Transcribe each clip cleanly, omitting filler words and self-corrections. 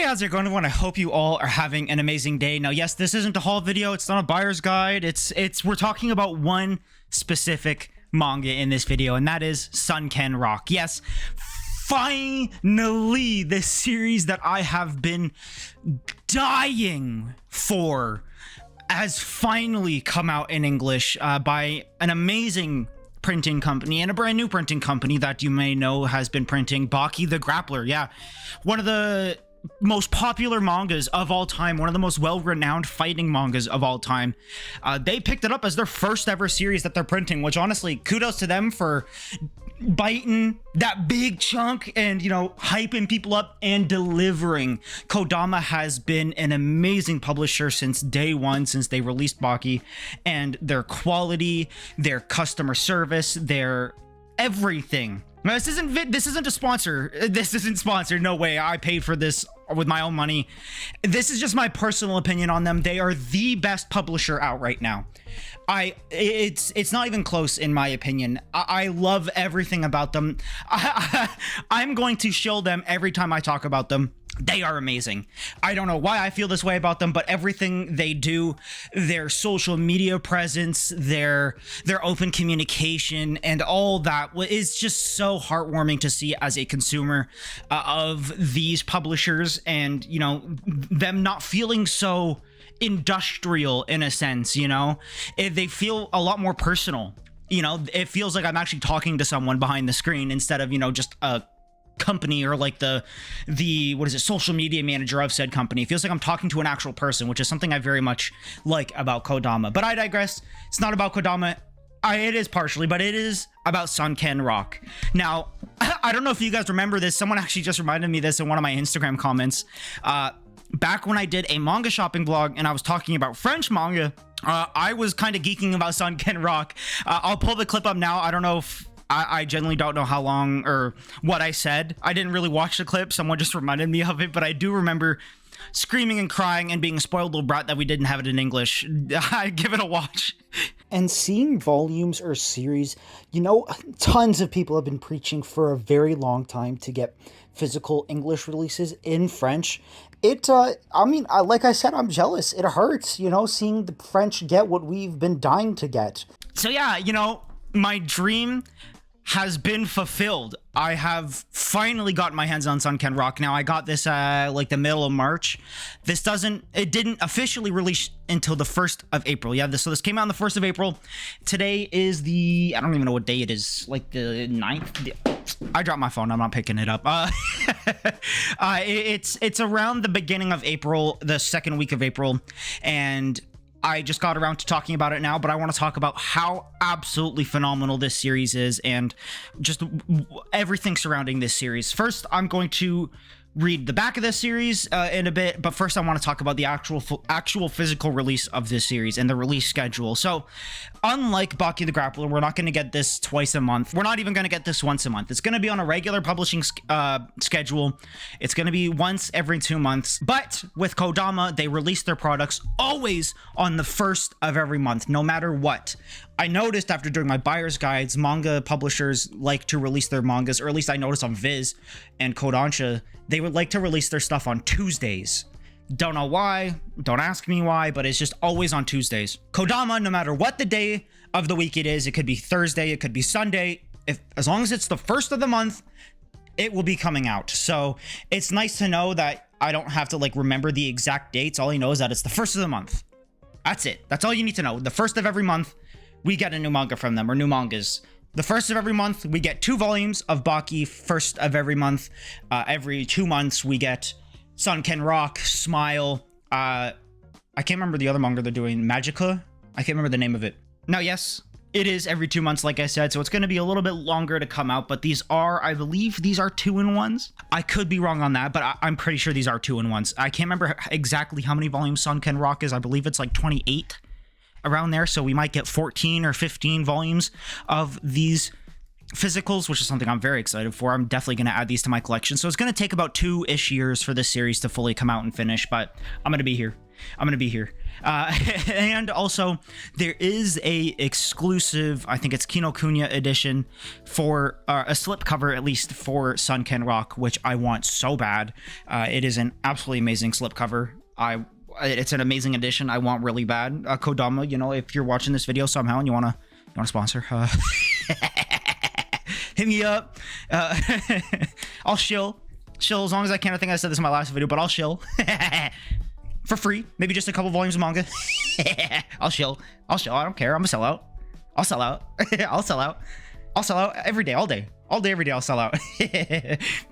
how's it going, everyone? I hope you all are having an amazing day. Now, yes, this isn't a haul video. It's not a buyer's guide. We're talking about one specific manga in this video, and that is Sunken Rock. Yes, finally, this series that I have been dying for has finally come out in English by an amazing printing company and a brand new printing company that you may know has been printing Baki the Grappler. Yeah, one of the most popular mangas of all time, one of the most well-renowned fighting mangas of all time. They picked it up as their first ever series that they're printing, which honestly, kudos to them for biting that big chunk and, you know, hyping people up and delivering. Kodama has been an amazing publisher since day one, since they released Baki, and their quality, their customer service, their everything. Now, this isn't a sponsor. This isn't sponsored. No way. I paid for this with my own money. This is just my personal opinion on them. They are the best publisher out right now. It's not even close in my opinion. I love everything about them. I'm going to shill them every time I talk about them. They are amazing. I don't know why I feel this way about them, but everything they do, their social media presence, their open communication, and all that is just so heartwarming to see as a consumer of these publishers, and, you know, them not feeling so industrial in a sense, you know? They feel a lot more personal. You know, it feels like I'm actually talking to someone behind the screen instead of, you know, just a company or like the what is it, social media manager of said company. It feels like I'm talking to an actual person, which is something I very much like about Kodama. But I digress. It's not about Kodama. It is partially, but it is about Sunken Rock. Now, I don't know if you guys remember this. Someone actually just reminded me of this in one of my Instagram comments. Back when I did a manga shopping vlog and I was talking about French manga, I was kind of geeking about Sunken Rock. I'll pull the clip up now. I don't know if I generally don't know how long or what I said. I didn't really watch the clip. Someone just reminded me of it, but I do remember screaming and crying and being a spoiled little brat that we didn't have it in English. I give it a watch. And seeing volumes or series, you know, tons of people have been preaching for a very long time to get physical English releases in French. I mean, like I said, I'm jealous. It hurts, you know, seeing the French get what we've been dying to get. So yeah, you know, my dream has been fulfilled. I have finally gotten my hands on Sunken Rock. Now, I got this like the middle of March. It didn't officially release until the 1st of April. Yeah, so this came out on the 1st of April. Today is I don't even know what day it is, like the 9th. I dropped my phone. I'm not picking it up. It's around the beginning of April, the second week of April, and I just got around to talking about it now, but I want to talk about how absolutely phenomenal this series is and just everything surrounding this series. First, I'm going to read the back of this series in a bit, but first I want to talk about the actual physical release of this series and the release schedule. So, unlike Baki the Grappler, we're not going to get this twice a month. We're not even going to get this once a month. It's going to be on a regular publishing schedule. It's going to be once every 2 months. But with Kodama, they release their products always on the 1st of every month, no matter what. I noticed after doing my buyer's guides, manga publishers like to release their mangas, or at least I noticed on Viz and Kodansha, they would like to release their stuff on Tuesdays. Don't know why, don't ask me why, but it's just always on Tuesdays. Kodama, no matter what the day of the week it is, it could be Thursday, it could be Sunday, as long as it's the 1st of the month, it will be coming out. So it's nice to know that I don't have to like remember the exact dates. All I know is that it's the 1st of the month. That's it. That's all you need to know. The 1st of every month, we get a new manga from them, or new mangas. The 1st of every month, we get 2 volumes of Baki. 1st of every month, every 2 months, we get Sunken Rock, Smile. I can't remember the other manga they're doing. Magica? I can't remember the name of it. Now, yes, it is every 2 months, like I said, so it's going to be a little bit longer to come out, but these are, I believe, these are 2-in-1s. I could be wrong on that, but I'm pretty sure these are 2-in-1s. I can't remember exactly how many volumes Sunken Rock is. I believe it's like 28. Around there, so we might get 14 or 15 volumes of these physicals, which is something I'm very excited for. I'm definitely going to add these to my collection. So it's going to take about 2-ish years for this series to fully come out and finish, but I'm going to be here. I'm gonna be here. And also, there is a exclusive, I think it's Kinokuniya edition for a slipcover, at least for Sunken Rock, which I want so bad. It is an absolutely amazing slipcover. It's an amazing edition. I want really bad. Kodama, you know, if you're watching this video somehow and you wanna sponsor, hit me up. I'll shill as long as I can. I think I said this in my last video, but I'll shill for free. Maybe just a couple volumes of manga. I'll shill. I don't care. I'm a sellout. I'll sell out. I'll sell out every day, all day, every day. I'll sell out.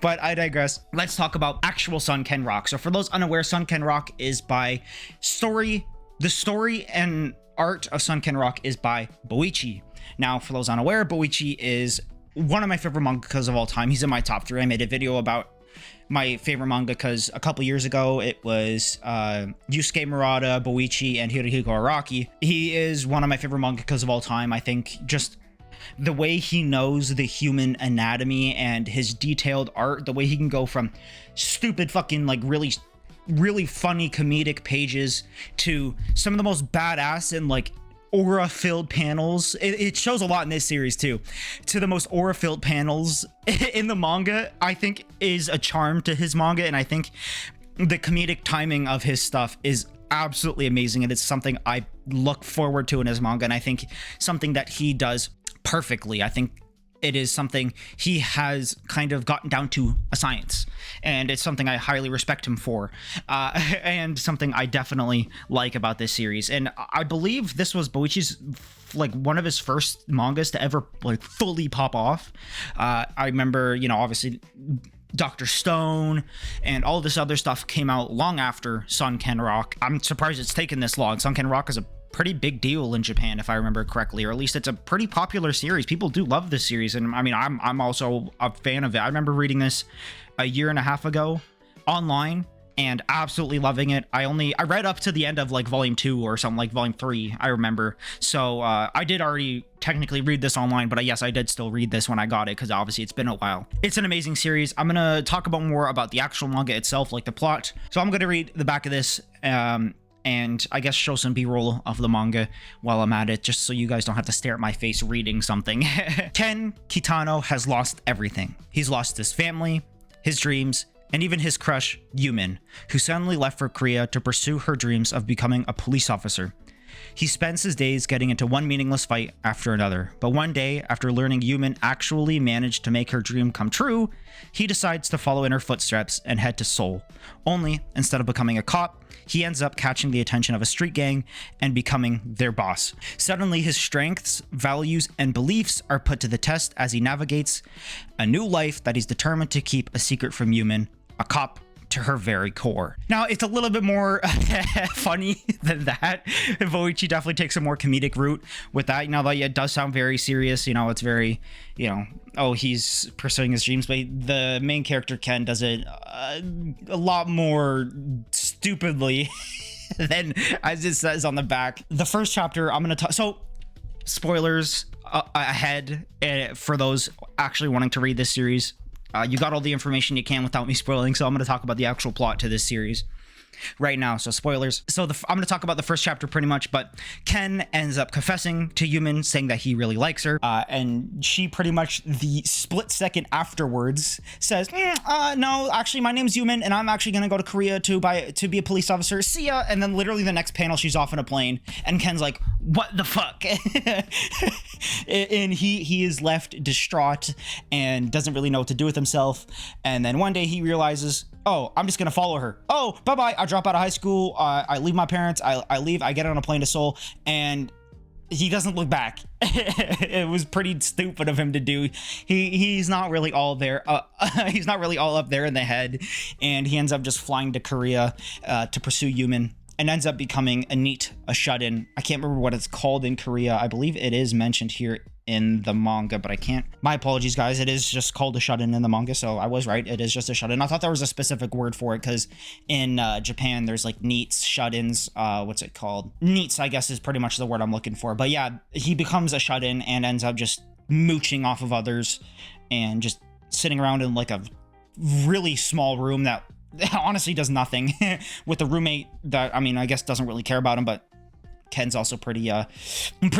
But I digress. Let's talk about actual Sunken Rock. So for those unaware, Sunken Rock is by Story. The story and art of Sunken Rock is by Boichi. Now, for those unaware, Boichi is one of my favorite mangakas of all time. He's in my top 3. I made a video about my favorite mangakas a couple years ago. It was Yusuke Murata, Boichi, and Hirohiko Araki. He is one of my favorite mangakas of all time. I think just the way he knows the human anatomy and his detailed art, the way he can go from stupid fucking like really funny comedic pages to some of the most badass and like aura-filled panels. It shows a lot in this series too, to the most aura-filled panels in the manga, I think is a charm to his manga. And I think the comedic timing of his stuff is absolutely amazing, and it's something I look forward to in his manga, and I think something that he does perfectly. I think it is something he has kind of gotten down to a science, and it's something I highly respect him for, and something I definitely like about this series. And I believe this was Boichi's like one of his first mangas to ever like fully pop off. I remember, you know, obviously Dr. Stone and all this other stuff came out long after Sunken Rock. I'm surprised it's taken this long. Sunken Rock is a pretty big deal in Japan, if I remember correctly, or at least it's a pretty popular series. People do love this series, and I mean, I'm also a fan of it. I remember reading this a year and a half ago online and absolutely loving it. I read up to the end of like volume 2 or something, like volume 3, I remember. So I did already technically read this online, but yes, I did still read this when I got it, because obviously it's been a while. It's an amazing series. I'm gonna talk about more about the actual manga itself, like the plot. So I'm gonna read the back of this, and I guess show some b-roll of the manga while I'm at it, just so you guys don't have to stare at my face reading something. Ken Kitano has lost everything. He's lost his family, his dreams, and even his crush, Yumin, who suddenly left for Korea to pursue her dreams of becoming a police officer. He spends his days getting into one meaningless fight after another, but one day, after learning Yumin actually managed to make her dream come true, he decides to follow in her footsteps and head to Seoul. Only, instead of becoming a cop, he ends up catching the attention of a street gang and becoming their boss. Suddenly, his strengths, values, and beliefs are put to the test as he navigates a new life that he's determined to keep a secret from Yumin, a cop to her very core. Now, it's a little bit more funny than that. Boichi definitely takes a more comedic route with that. You know, like, it does sound very serious. You know, it's very, you know, oh, he's pursuing his dreams, but the main character, Ken, does it a lot more stupidly than as it says on the back. The first chapter, I'm going to talk... So, spoilers ahead for those actually wanting to read this series. You got all the information you can without me spoiling, so I'm going to talk about the actual plot to this series right now, so spoilers. So I'm going to talk about the first chapter pretty much, but Ken ends up confessing to Yumin, saying that he really likes her, and she pretty much the split second afterwards says, no, actually my name's Yumin, and I'm actually going to go to Korea to be a police officer, see ya. And then literally the next panel she's off in a plane, and Ken's like, what the fuck? And he is left distraught and doesn't really know what to do with himself. And then one day he realizes, oh, I'm just gonna follow her. Oh, bye-bye. I drop out of high school. I leave my parents. I leave. I get on a plane to Seoul, and he doesn't look back. It was pretty stupid of him to do. He's not really all there. He's not really all up there in the head, and he ends up just flying to Korea to pursue Yumin, and ends up becoming a shut-in. I can't remember what it's called in Korea. I believe it is mentioned here in the manga, but I can't. My apologies, guys. It is just called a shut-in in the manga, so I was right. It is just a shut-in. I thought there was a specific word for it, because in Japan, there's like neets, shut-ins. What's it called? Neets, I guess, is pretty much the word I'm looking for. But yeah, he becomes a shut-in and ends up just mooching off of others and just sitting around in like a really small room that honestly does nothing with a roommate that, I mean, I guess doesn't really care about him, but Ken's also pretty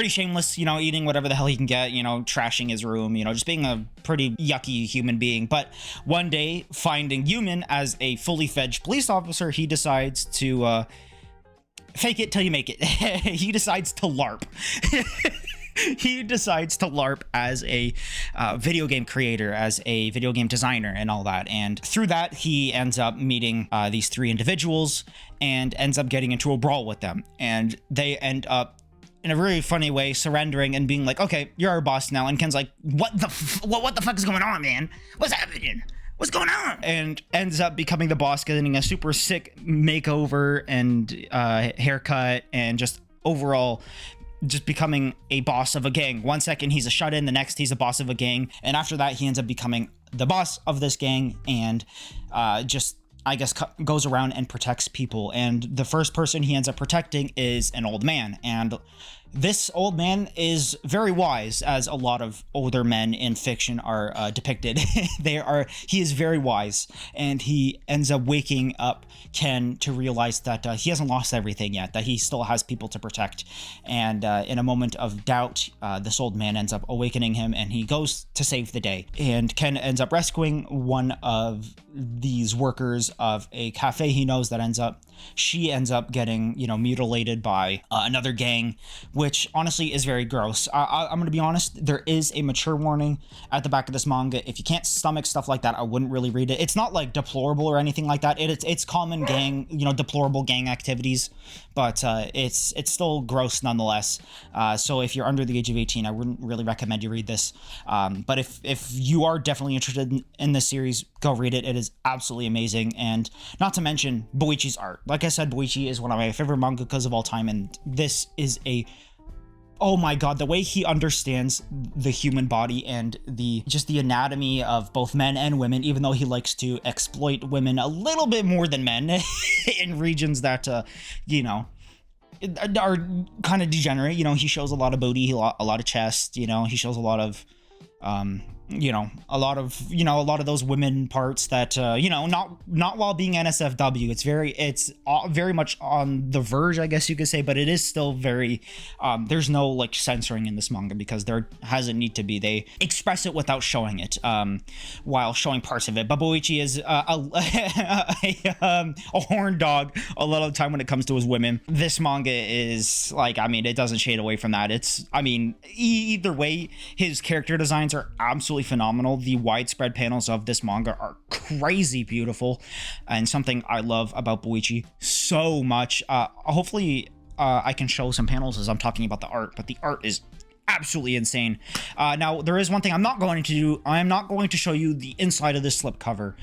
shameless, eating whatever the hell he can get, trashing his room, just being a pretty yucky human being. But one day, finding Yumin as a fully fledged police officer, he decides to fake it till you make it. He decides to LARP. He decides to LARP as a video game creator, as a video game designer and all that. And through that, he ends up meeting these three individuals and ends up getting into a brawl with them. And they end up, in a really funny way, surrendering and being like, okay, you're our boss now. And Ken's like, what the fuck is going on, man? What's happening? What's going on? And ends up becoming the boss, getting a super sick makeover and haircut and just overall just becoming a boss of a gang. One second he's a shut-in, the next he's a boss of a gang, and after that he ends up becoming the boss of this gang and just, I guess, goes around and protects people. And the first person he ends up protecting is an old man, and this old man is very wise, as a lot of older men in fiction are depicted. He is very wise, and he ends up waking up Ken to realize that he hasn't lost everything yet, that he still has people to protect. And in a moment of doubt, this old man ends up awakening him, and he goes to save the day. And Ken ends up rescuing one of these workers of a cafe he knows that she ends up getting, mutilated by another gang, which honestly is very gross. I'm going to be honest, there is a mature warning at the back of this manga. If you can't stomach stuff like that, I wouldn't really read it. It's not like deplorable or anything like that. It's common gang, deplorable gang activities, but it's still gross nonetheless. So if you're under the age of 18, I wouldn't really recommend you read this. But if you are definitely interested in this series, go read it. It is absolutely amazing. And not to mention Boichi's art. Like I said, Boichi is one of my favorite mangakas of all time, and this is oh my god, the way he understands the human body and the anatomy of both men and women, even though he likes to exploit women a little bit more than men in regions that are kind of degenerate. He shows a lot of booty, a lot of chest, he shows a lot of a lot of those women parts that not while being NSFW. It's very much on the verge, I guess you could say, but it is still very there's no like censoring in this manga because there hasn't need to be. They express it without showing it while showing parts of it. But Boichi is a horn dog a lot of the time when it comes to his women. This manga is like, it doesn't shade away from that. It's either way, his character designs are absolutely phenomenal. The widespread panels of this manga are crazy beautiful, and something I love about Boichi so much. Hopefully I can show some panels as I'm talking about the art, but the art is absolutely insane. Now there is one thing I'm not going to do. I am not going to show you the inside of this slipcover.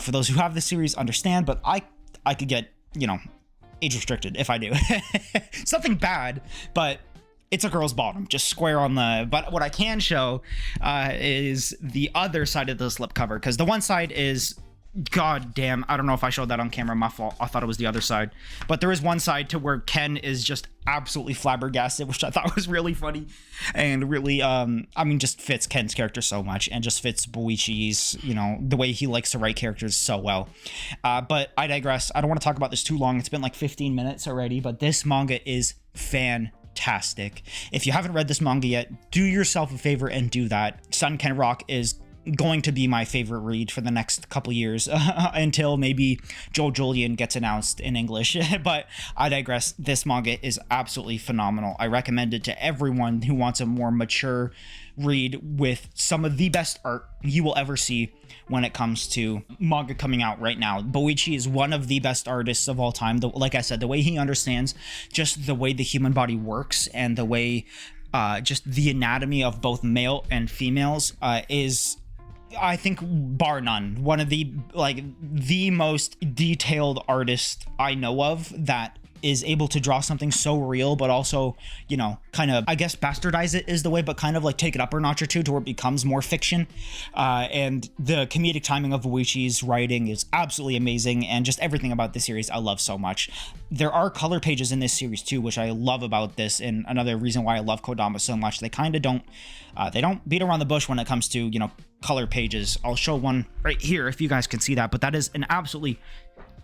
For those who have the series understand, but I could get age restricted if I do. Something bad, but it's a girl's bottom, just square on the. But what I can show is the other side of the slipcover, because the one side is, god damn, I don't know if I showed that on camera, my fault. I thought it was the other side, but there is one side to where Ken is just absolutely flabbergasted, which I thought was really funny and really just fits Ken's character so much, and just fits Boichi's, the way he likes to write characters so well. But I digress. I don't want to talk about this too long. It's been like 15 minutes already, but this manga is fantastic. If you haven't read this manga yet, do yourself a favor and do that. Sun Ken Rock is going to be my favorite read for the next couple years until maybe Joe Julian gets announced in English. But I digress. This manga is absolutely phenomenal. I recommend it to everyone who wants a more mature read with some of the best art you will ever see when it comes to manga coming out right now. Boichi is one of the best artists of all time. Like I said, the way he understands just the way the human body works and the way just the anatomy of both male and females is, I think, bar none, one of the most detailed artists I know of that is able to draw something so real, but also, you know, kind of, I guess, bastardize it is the way, but kind of like take it up a notch or two to where it becomes more fiction. And the comedic timing of Boichi's writing is absolutely amazing, and just everything about this series I love so much. There are color pages in this series too, which I love about this, and another reason why I love Kodama so much. They kind of don't, they don't beat around the bush when it comes to, you know, color pages. I'll show one right here if you guys can see that, but that is an absolutely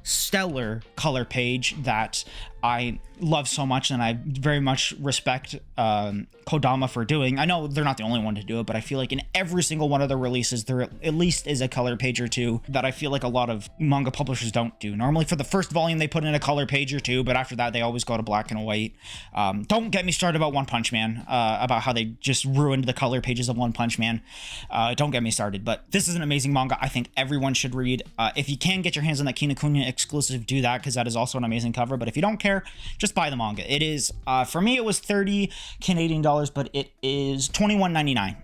stellar color page that I love so much, and I very much respect Kodama for doing. I know they're not the only one to do it, but I feel like in every single one of their releases, there at least is a color page or two that I feel like a lot of manga publishers don't do. Normally for the first volume, they put in a color page or two, but after that, they always go to black and white. Don't get me started about One Punch Man, about how they just ruined the color pages of One Punch Man. Don't get me started, but this is an amazing manga I think everyone should read. If you can get your hands on that Kinokuniya exclusive, do that, because that is also an amazing cover. But if you don't care, just buy the manga. It is, for me, it was 30 Canadian dollars, but it is $21.99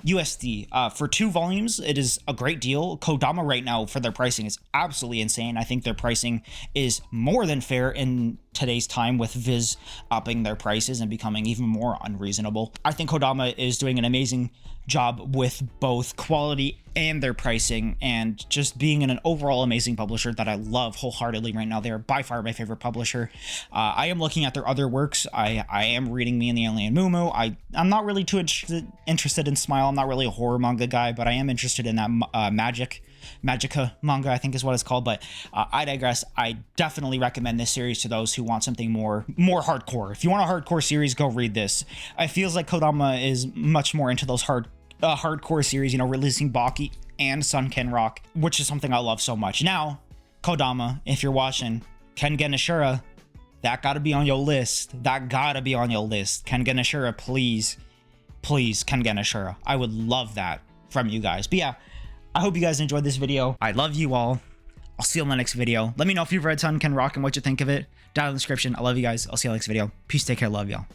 USD. For 2 volumes, it is a great deal. Kodama right now for their pricing is absolutely insane. I think their pricing is more than fair in today's time, with Viz upping their prices and becoming even more unreasonable. I think Kodama is doing an amazing job with both quality and their pricing, and just being an overall amazing publisher that I love wholeheartedly right now. They are by far my favorite publisher. I am looking at their other works. I am reading Me and the Alien Mumu. I'm not really too interested in Smile. I'm not really a horror manga guy, but I am interested in that Magica manga, I think is what it's called. But I digress. I definitely recommend this series to those who want something more hardcore. If you want a hardcore series, go read this. It feels like Kodama is much more into those hardcore series, you know, releasing Baki and Sunken Rock, which is something I love so much. Now, Kodama, if you're watching, Kengen Ashura, that gotta be on your list. That gotta be on your list. Kengen Ashura, please, Kengen Ashura. I would love that from you guys. But yeah, I hope you guys enjoyed this video. I love you all. I'll see you in the next video. Let me know if you've read Sunken Rock and what you think of it down in the description. I love you guys. I'll see you in the next video. Peace, take care, love y'all.